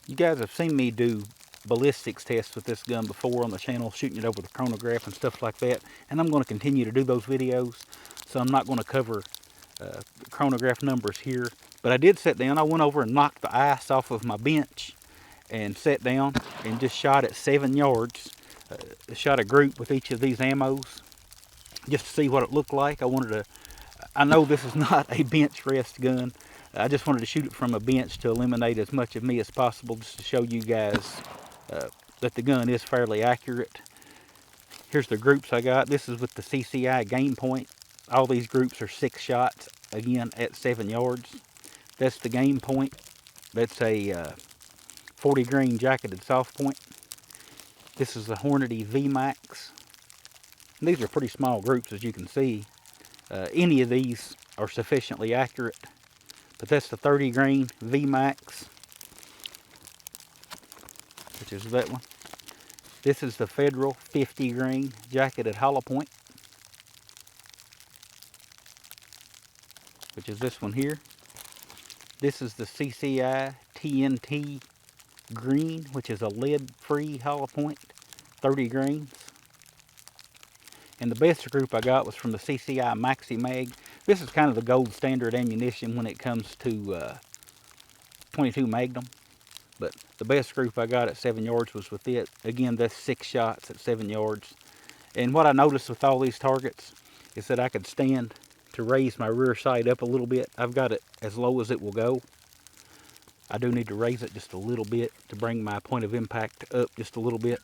You guys have seen me do ballistics tests with this gun before on the channel, shooting it over the chronograph and stuff like that, and I'm going to continue to do those videos, so I'm not going to cover chronograph numbers here. But I did sit down. I went over and knocked the ice off of my bench and sat down and just shot at 7 yards. Shot a group with each of these ammos just to see what it looked like. I know this is not a bench rest gun. I just wanted to shoot it from a bench to eliminate as much of me as possible, just to show you guys that the gun is fairly accurate. Here's the groups I got. This is with the CCI game point. All these groups are 6 shots, again at 7 yards. That's the game point. That's a 40 grain jacketed soft point. This is the Hornady VMAX. And these are pretty small groups, as you can see. Any of these are sufficiently accurate. But that's the 30 grain VMAX, which is that one. This is the Federal 50 grain jacketed hollow point, which is this one here. This is the CCI TNT green, which is a lead-free hollow point, 30 grains. And the best group I got was from the CCI Maxi Mag. This is kind of the gold standard ammunition when it comes to 22 Magnum. But the best group I got at 7 yards was with it. Again, that's 6 shots at 7 yards. And what I noticed with all these targets is that I could stand to raise my rear sight up a little bit. I've got it as low as it will go. I do need to raise it just a little bit to bring my point of impact up just a little bit.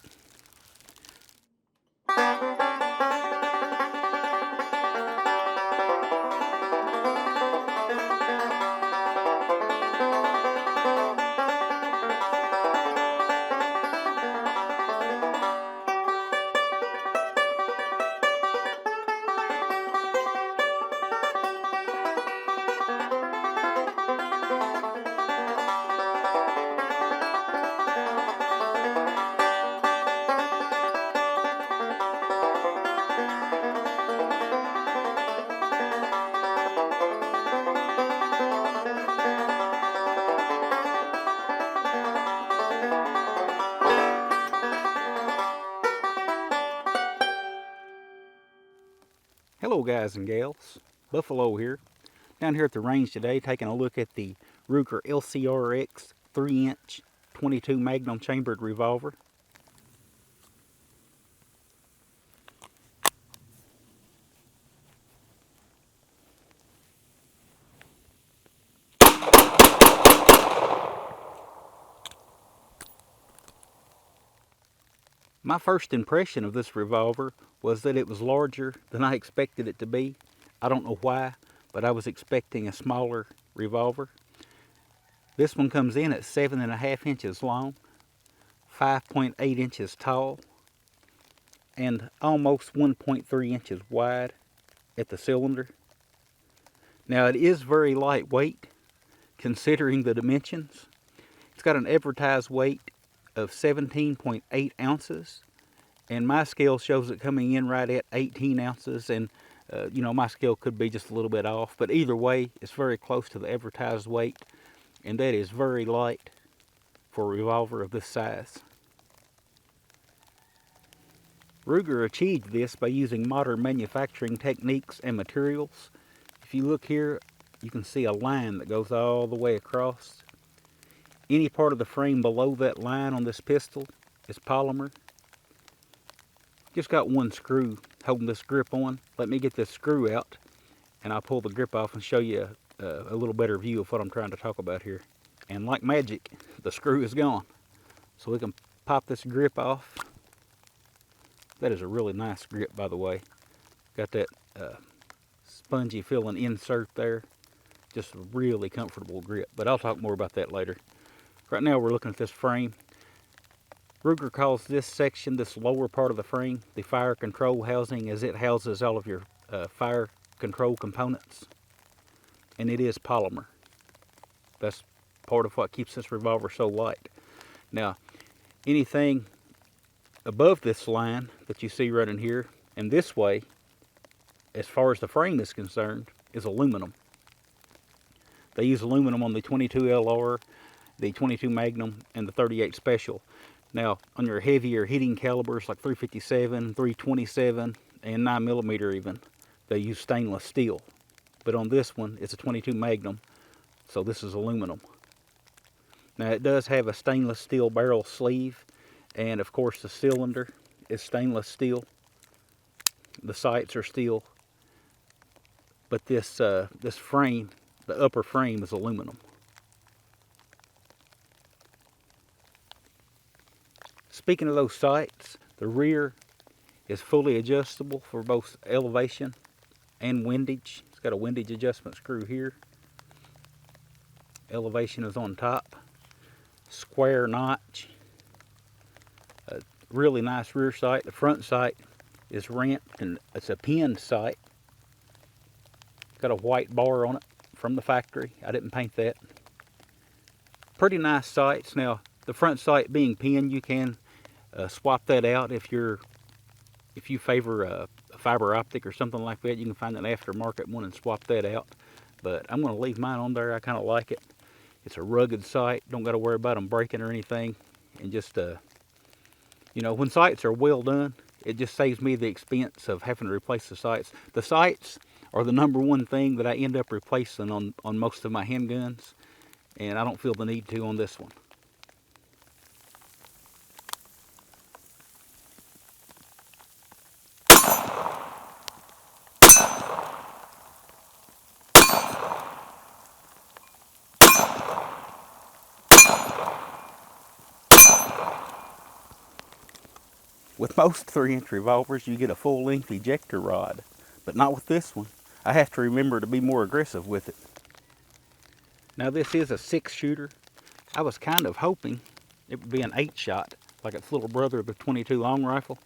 Hello guys and gals, Buffalo here. Down here at the range today, taking a look at the Ruger LCRx 3-inch 22 Magnum chambered revolver. My first impression of this revolver was that it was larger than I expected it to be. I don't know why, but I was expecting a smaller revolver. This one comes in at 7.5 inches long, 5.8 inches tall, and almost 1.3 inches wide at the cylinder. Now it is very lightweight considering the dimensions. It's got an advertised weight of 17.8 ounces, and my scale shows it coming in right at 18 ounces, and you know, my scale could be just a little bit off, but either way it's very close to the advertised weight, and that is very light for a revolver of this size. Ruger achieved this by using modern manufacturing techniques and materials. If you look here, you can see a line that goes all the way across. Any part of the frame below that line on this pistol is polymer. Just got one screw holding this grip on. Let me get this screw out and I'll pull the grip off and show you a little better view of what I'm trying to talk about here. And like magic, the screw is gone. So we can pop this grip off. That is a really nice grip, by the way. Got that spongy feeling insert there. Just a really comfortable grip, but I'll talk more about that later. Right now we're looking at this frame. Ruger calls this section, this lower part of the frame, the fire control housing, as it houses all of your fire control components. And it is polymer. That's part of what keeps this revolver so light. Now, anything above this line that you see right in here and this way, as far as the frame is concerned, is aluminum. They use aluminum on the 22LR. the 22 Magnum and the 38 Special. Now, on your heavier hitting calibers like 357, 327, and 9mm even, they use stainless steel. But on this one, it's a 22 Magnum, so this is aluminum. Now, it does have a stainless steel barrel sleeve, and of course the cylinder is stainless steel. The sights are steel, but this frame, the upper frame, is aluminum. Speaking of those sights, the rear is fully adjustable for both elevation and windage. It's got a windage adjustment screw here. Elevation is on top. Square notch. A really nice rear sight. The front sight is ramped and it's a pinned sight. Got a white bar on it from the factory. I didn't paint that. Pretty nice sights. Now, the front sight being pinned, you can swap that out if you favor a fiber optic or something like that. You can find an aftermarket one and swap that out. But I'm going to leave mine on there. I kind of like it. It's a rugged sight. Don't got to worry about them breaking or anything. And just, you know, when sights are well done, it just saves me the expense of having to replace the sights. The sights are the #1 thing that I end up replacing on most of my handguns. And I don't feel the need to on this one. With most 3-inch revolvers, you get a full-length ejector rod, but not with this one. I have to remember to be more aggressive with it. Now this is a 6-shooter. I was kind of hoping it would be an 8-shot, like its little brother, the 22 long rifle.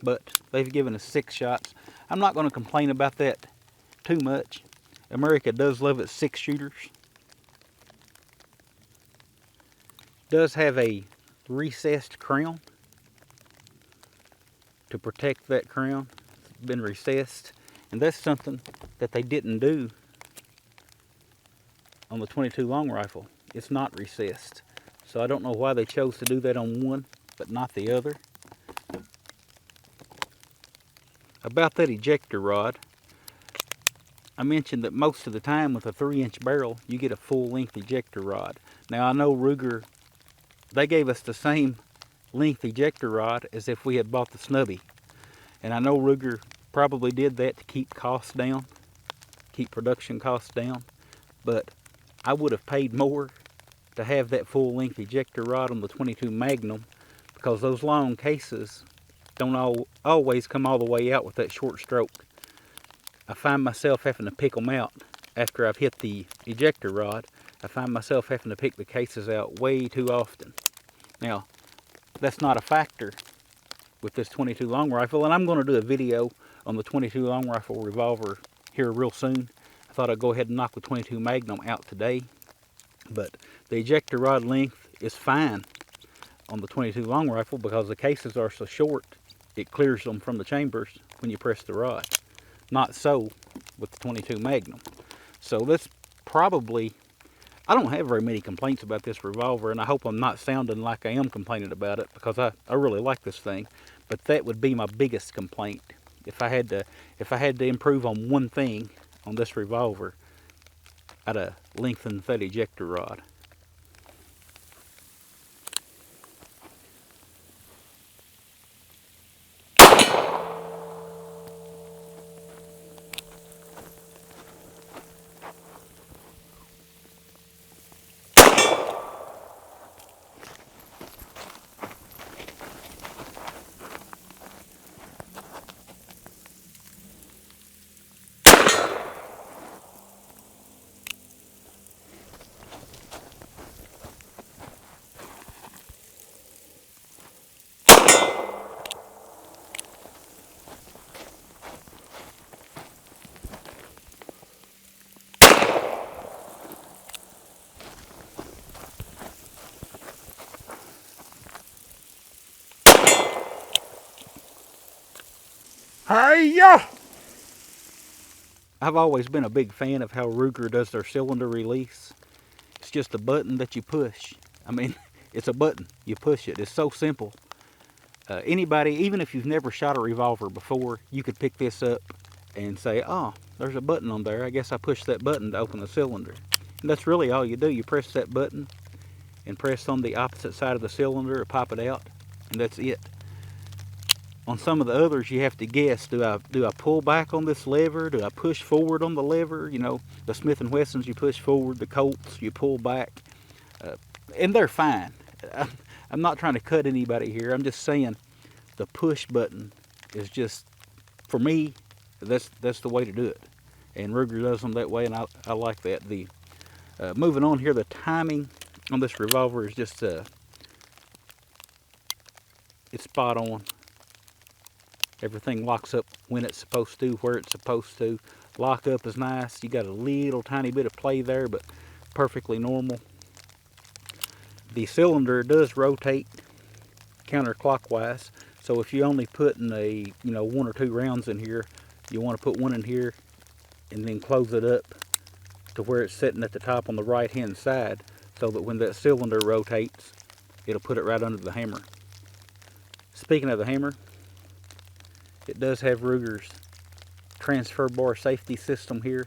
But they've given us 6 shots. I'm not going to complain about that too much. America does love its 6-shooters. Does have a recessed crown to protect that crown. It's been recessed, and that's something that they didn't do on the 22 long rifle. It's not recessed, so I don't know why they chose to do that on one but not the other. About that ejector rod, I mentioned that most of the time with a 3-inch barrel you get a full-length ejector rod. Now I know Ruger, they gave us the same length ejector rod as if we had bought the snubby. And I know Ruger probably did that to keep costs down, keep production costs down. But I would have paid more to have that full-length ejector rod on the 22 Magnum, because those long cases don't always come all the way out with that short stroke. I find myself having to pick them out after I've hit the ejector rod. I find myself having to pick the cases out way too often. Now, that's not a factor with this 22 long rifle, and I'm going to do a video on the 22 long rifle revolver here real soon. I thought I'd go ahead and knock the 22 Magnum out today, but the ejector rod length is fine on the 22 long rifle because the cases are so short it clears them from the chambers when you press the rod. Not so with the 22 Magnum. So that's probably, I don't have very many complaints about this revolver, and I hope I'm not sounding like I am complaining about it, because I really like this thing. But that would be my biggest complaint. If I had to improve on one thing on this revolver, I'd have lengthened that ejector rod. Hi-ya! I've always been a big fan of how Ruger does their cylinder release. It's just a button that you push. I mean, it's a button. You push it. It's so simple. Anybody, even if you've never shot a revolver before, you could pick this up and say, oh, there's a button on there. I guess I push that button to open the cylinder. And that's really all you do. You press that button and press on the opposite side of the cylinder or pop it out, and that's it. On some of the others, you have to guess, do I pull back on this lever? Do I push forward on the lever? You know, the Smith & Wessons, you push forward. The Colts, you pull back. And they're fine. I'm not trying to cut anybody here. I'm just saying the push button is just, for me, that's the way to do it. And Ruger does them that way, and I like that. Moving on here, the timing on this revolver is just, it's spot on. Everything locks up when it's supposed to, where it's supposed to. Lock up is nice. You got a little tiny bit of play there, but perfectly normal. The cylinder does rotate counterclockwise, so if you're only putting one or two rounds in here, you want to put one in here and then close it up to where it's sitting at the top on the right hand side, so that when that cylinder rotates, it'll put it right under the hammer. Speaking of the hammer, it does have Ruger's transfer bar safety system here.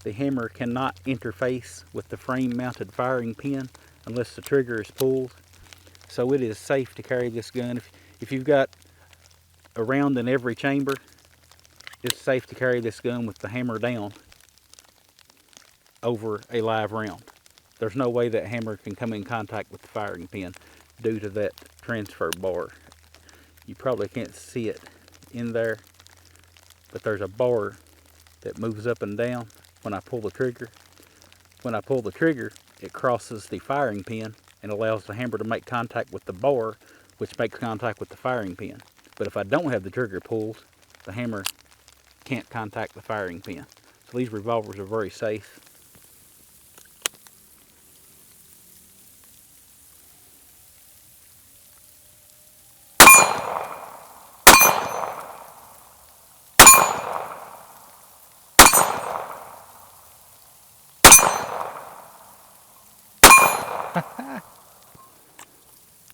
The hammer cannot interface with the frame mounted firing pin unless the trigger is pulled. So it is safe to carry this gun. If you've got a round in every chamber, it's safe to carry this gun with the hammer down over a live round. There's no way that hammer can come in contact with the firing pin due to that transfer bar. You probably can't see it in there, but there's a bar that moves up and down when I pull the trigger. When I pull the trigger, it crosses the firing pin and allows the hammer to make contact with the bar, which makes contact with the firing pin. But if I don't have the trigger pulled, the hammer can't contact the firing pin. So these revolvers are very safe.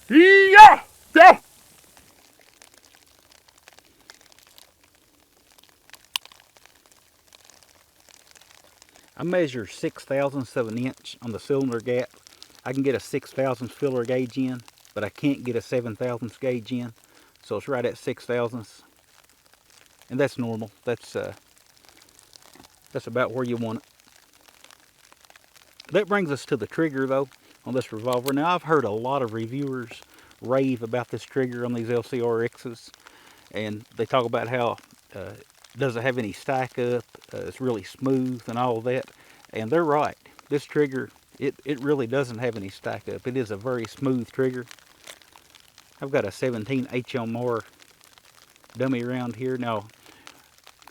Yeah! Yeah! I measure 6/1000 of an inch on the cylinder gap. I can get a 6/1000 filler gauge in, but I can't get a 7/1000 gauge in. So it's right at 6/1000. And that's normal. That's about where you want it. That brings us to the trigger though on this revolver. Now I've heard a lot of reviewers rave about this trigger on these LCRx's, and they talk about how it doesn't have any stack up, it's really smooth and all that, and they're right. This trigger, it really doesn't have any stack up. It is a very smooth trigger. I've got a 17 HMR dummy around here. Now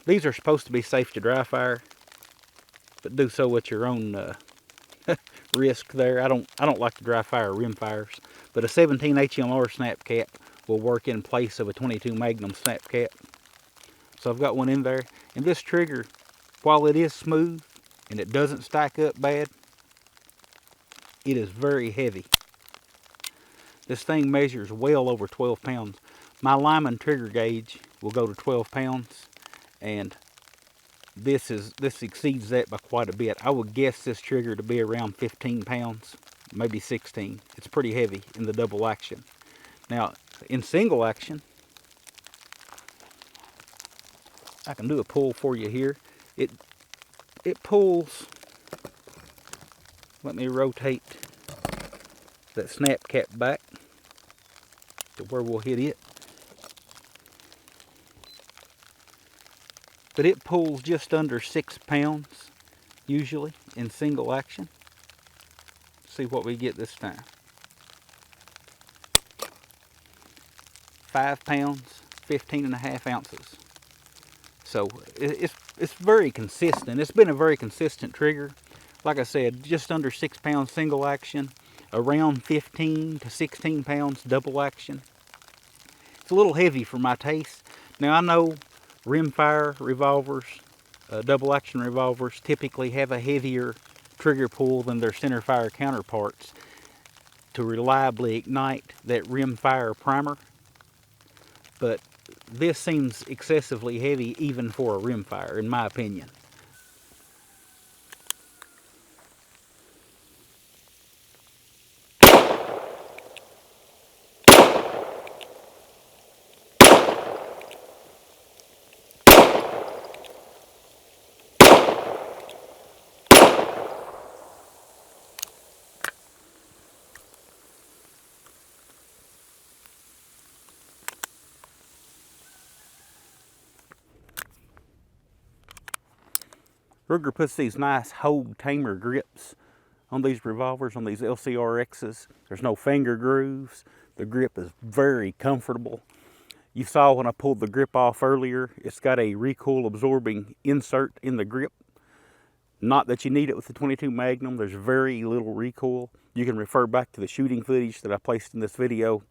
these are supposed to be safe to dry fire, but do so at your own risk there. I don't like to dry fire rim fires, but a 17 HMR snap cap will work in place of a 22 Magnum snap cap. So I've got one in there, and this trigger, while it is smooth and it doesn't stack up bad, it is very heavy. This thing measures well over 12 pounds. My Lyman trigger gauge will go to 12 pounds, and this exceeds that by quite a bit. I would guess this trigger to be around 15 pounds, maybe 16. It's pretty heavy in the double action. Now, in single action, I can do a pull for you here. It pulls. Let me rotate that snap cap back to where we'll hit it. But it pulls just under 6 pounds, usually, in single action. See what we get this time. 5 pounds, 15.5 ounces. So it's very consistent. It's been a very consistent trigger. Like I said, just under 6 pounds single action, around 15 to 16 pounds double action. It's a little heavy for my taste. Now I know rimfire revolvers, double action revolvers typically have a heavier trigger pull than their centerfire counterparts to reliably ignite that rimfire primer, but this seems excessively heavy even for a rimfire, in my opinion. Ruger puts these nice Hogue Tamer grips on these revolvers, on these LCRx's. There's no finger grooves. The grip is very comfortable. You saw when I pulled the grip off earlier, it's got a recoil absorbing insert in the grip. Not that you need it with the 22 Magnum. There's very little recoil. You can refer back to the shooting footage that I placed in this video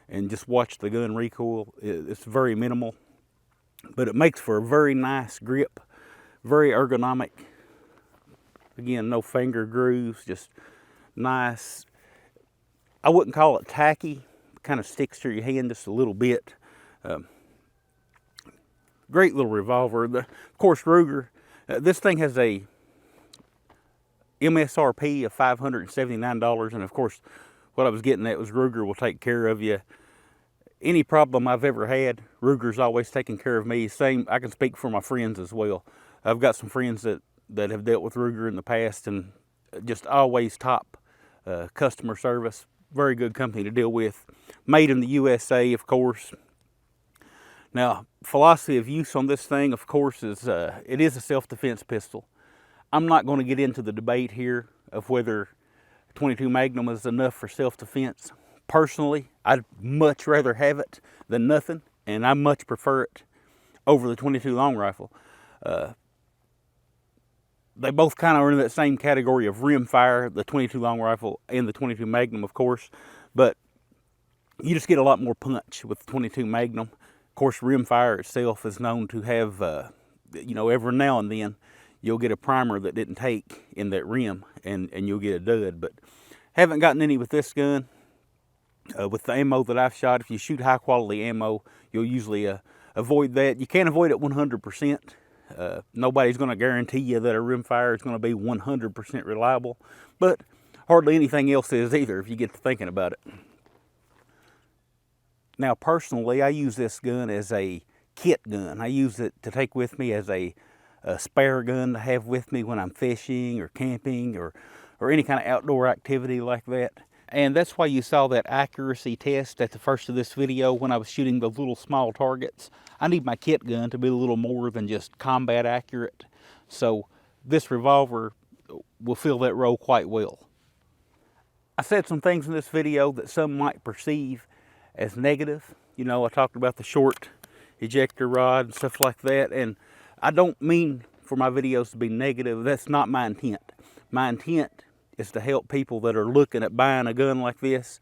and just watch the gun recoil. It's very minimal, but it makes for a very nice grip. Very ergonomic. Again, no finger grooves, just nice. I wouldn't call it tacky. It kind of sticks to your hand just a little bit. Great little revolver. Of course, Ruger, this thing has a MSRP of $579, and of course, what I was getting at was Ruger will take care of you. Any problem I've ever had, Ruger's always taken care of me. Same, I can speak for my friends as well. I've got some friends that have dealt with Ruger in the past, and just always top customer service. Very good company to deal with. Made in the USA, of course. Now, philosophy of use on this thing, of course, is it is a self-defense pistol. I'm not going to get into the debate here of whether 22 Magnum is enough for self-defense. Personally, I'd much rather have it than nothing, and I much prefer it over the 22 long rifle. They both kind of are in that same category of rimfire, the 22 long rifle and the 22 Magnum, of course. But you just get a lot more punch with the 22 Magnum. Of course, rimfire itself is known to have, you know, every now and then you'll get a primer that didn't take in that rim, and you'll get a dud. But haven't gotten any with this gun. With the ammo that I've shot, if you shoot high quality ammo, you'll usually avoid that. You can't avoid it 100%. Nobody's going to guarantee you that a rimfire is going to be 100% reliable, but hardly anything else is either if you get to thinking about it. Now, personally, I use this gun as a kit gun. I use it to take with me as a spare gun to have with me when I'm fishing or camping or any kind of outdoor activity like that. And that's why you saw that accuracy test at the first of this video when I was shooting the little small targets. I need my kit gun to be a little more than just combat accurate. So this revolver will fill that role quite well. I said some things in this video that some might perceive as negative. You know, I talked about the short ejector rod and stuff like that. And I don't mean for my videos to be negative. That's not my intent. My intent is to help people that are looking at buying a gun like this,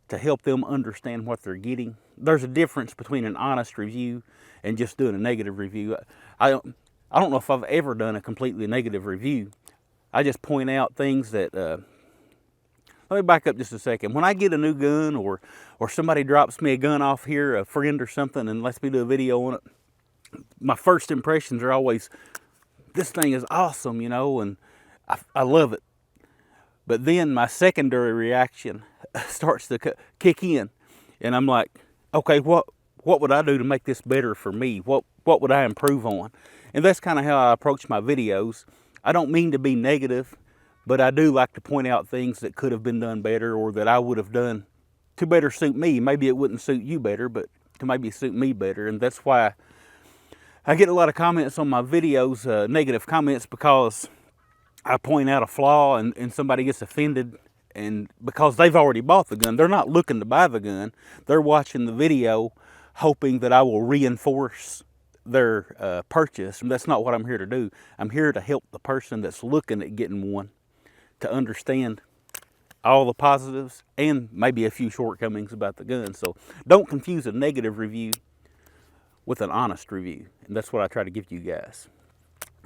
to help them understand what they're getting. There's a difference between an honest review and just doing a negative review. I don't know if I've ever done a completely negative review. I just point out things that, let me back up just a second. When I get a new gun or somebody drops me a gun off here, a friend or something, and lets me do a video on it, my first impressions are always, this thing is awesome, you know, and I love it. But then my secondary reaction starts to kick in, and I'm like, okay, what would I do to make this better for me? What would I improve on? And that's kind of how I approach my videos. I don't mean to be negative, but I do like to point out things that could have been done better, or that I would have done to better suit me. Maybe it wouldn't suit you better, but to maybe suit me better. And that's why I get a lot of comments on my videos, negative comments, because I point out a flaw and somebody gets offended, and because they've already bought the gun. They're not looking to buy the gun. They're watching the video hoping that I will reinforce their purchase, and that's not what I'm here to do. I'm here to help the person that's looking at getting one to understand all the positives and maybe a few shortcomings about the gun. So don't confuse a negative review with an honest review, and that's what I try to give you guys.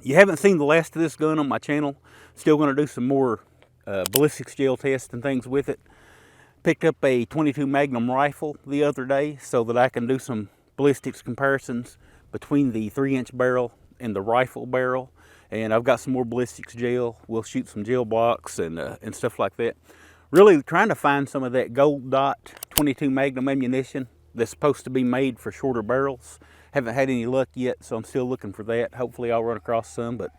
You haven't seen the last of this gun on my channel. Still going to do some more ballistics gel tests and things with it. Picked up a 22 Magnum rifle the other day so that I can do some ballistics comparisons between the 3-inch barrel and the rifle barrel. And I've got some more ballistics gel. We'll shoot some gel blocks and stuff like that. Really trying to find some of that gold dot 22 Magnum ammunition that's supposed to be made for shorter barrels. Haven't had any luck yet, so I'm still looking for that. Hopefully I'll run across some, but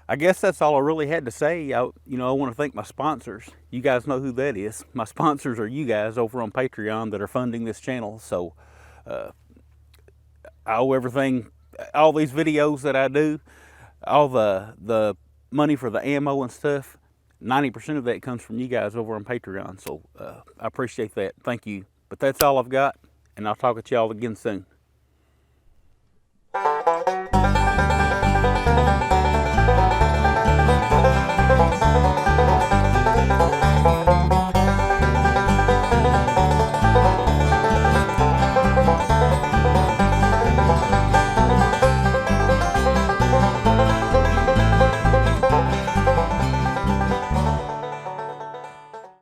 I guess that's all I really had to say. I want to thank my sponsors. You guys know who that is. My sponsors are you guys over on Patreon that are funding this channel. So I owe everything, all these videos that I do, all the money for the ammo and stuff, 90% of that comes from you guys over on Patreon. So I appreciate that. Thank you. But that's all I've got, and I'll talk with y'all again soon.